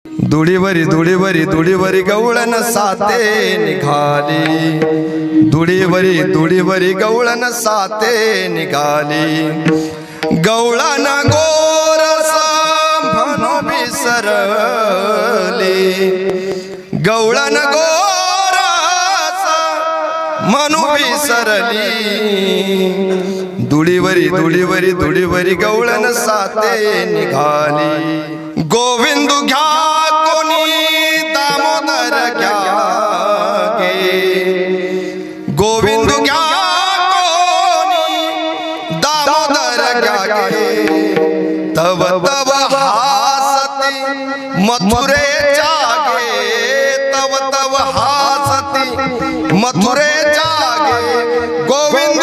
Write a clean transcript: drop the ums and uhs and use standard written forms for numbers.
दुडीवरी गवळण साते निघाली, दुडीवरी गवळण साते निघाली। गवळण गोरस म्हणू विसरली, गवळण गोरस म्हणू विसरली। दुडीवरी गवळण साते निघाली। गोविंद घ्या कोणी दामोदर घ्या गे, गोविंद घ्या कोणी दामोदर घ्या गे। तव तव हासती मथुरेच्या गे, तव तव हासती मथुरेच्या गे। गोविंद